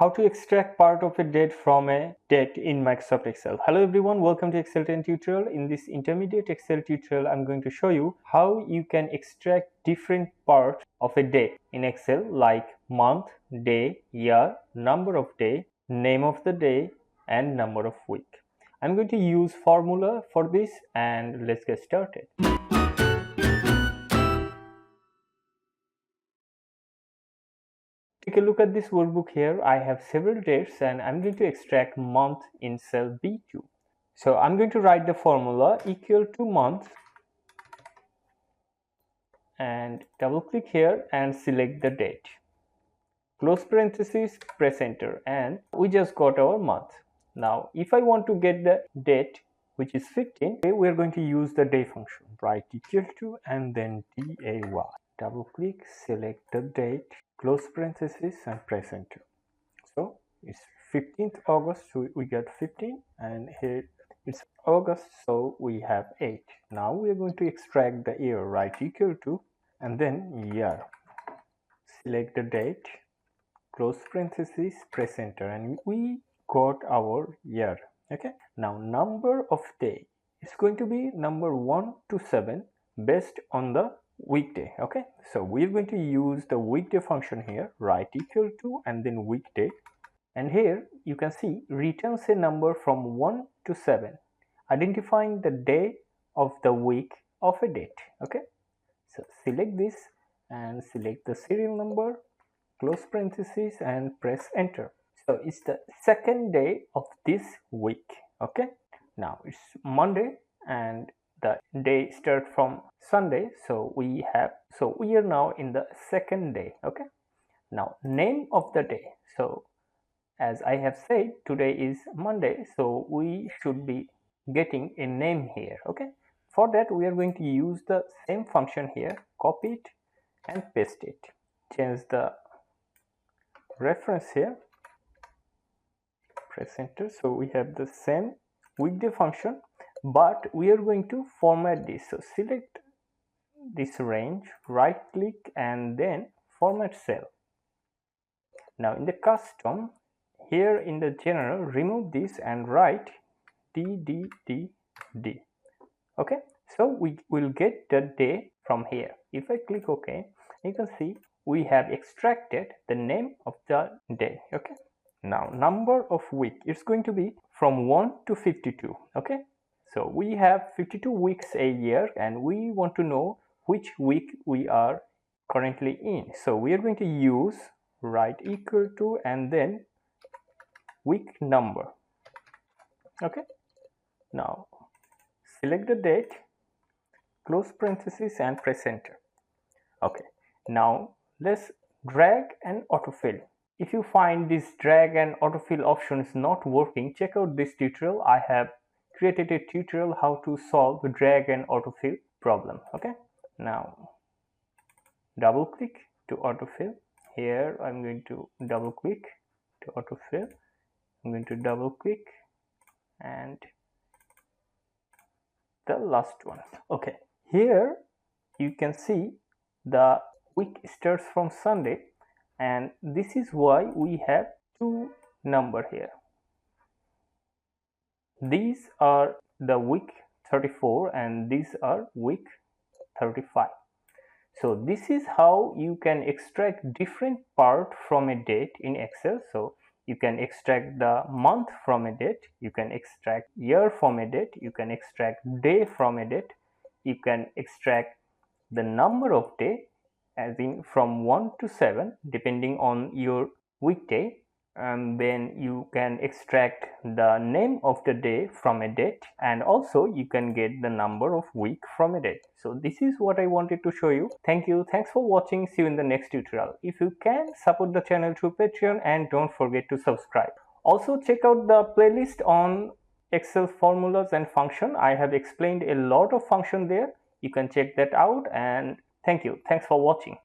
How to extract part of a date from a date in Microsoft Excel. Hello everyone, welcome to Excel 10 tutorial. In this intermediate Excel tutorial, I'm going to show you how you can extract different parts of a date in Excel like month, day, year, number of day, name of the day, and number of week. I'm going to use formula for this and let's get started. Take a look at this workbook here. I have several dates and I'm going to extract month in cell B2. So I'm going to write the formula equal to month and double click here and select the date. Close parenthesis, press enter, and we just got our month. Now if I want to get the date which is 15, we are going to use the day function. Write equal to and then day. Double click, select the date, close parenthesis and press enter. So it's 15th August, so we got 15, and here it's August, so we have 8. Now we are going to extract the year. Write equal to and then year. Select the date, close parenthesis, press enter, and we got our year. Okay, now number of day is going to be number 1 to 7 based on the weekday. Okay, so we're going to use the weekday function here. Write equal to and then weekday, and here you can see returns a number from 1 to 7 identifying the day of the week of a date. Okay, so select this and select the serial number, close parenthesis and press enter. So it's the second day of this week. Okay, now it's Monday and the day start from Sunday, so we are now in the second day. Okay, now name of the day. So as I have said, today is Monday, so we should be getting a name here. Okay, for that we are going to use the same function here. Copy it and paste it. Change the reference here, press enter. So we have the same weekday function, but we are going to format this. So select this range, right click and then format cell. Now in the custom, here in the general, remove this and write DDDD. Okay, so we will get the day from here. If I click OK, you can see we have extracted the name of the day. Okay, now number of week, it's going to be from 1 to 52. Okay, so we have 52 weeks a year and we want to know which week we are currently in. So we are going to use write equal to and then week number. Okay, now select the date, close parenthesis and press enter. Okay, now let's drag and autofill. If you find this drag and autofill option is not working, check out this tutorial. I have created a tutorial how to solve the drag and autofill problem. Okay, now double click to autofill. Here I'm going to double click to autofill. I'm going to double click and the last one. Okay, here you can see the week starts from Sunday, and this is why we have two number here. These are the week 34 and these are week 35. So this is how you can extract different part from a date in Excel. So you can extract the month from a date, you can extract year from a date, you can extract day from a date, you can extract the number of day as in from 1 to 7 depending on your weekday, and then you can extract the name of the day from a date, and also you can get the number of week from a date. So this is what I wanted to show you. Thank you, thanks for watching. See you in the next tutorial. If you can, support the channel through Patreon and don't forget to subscribe. Also check out the playlist on Excel formulas and function. I have explained a lot of function there. You can check that out, and thank you, thanks for watching.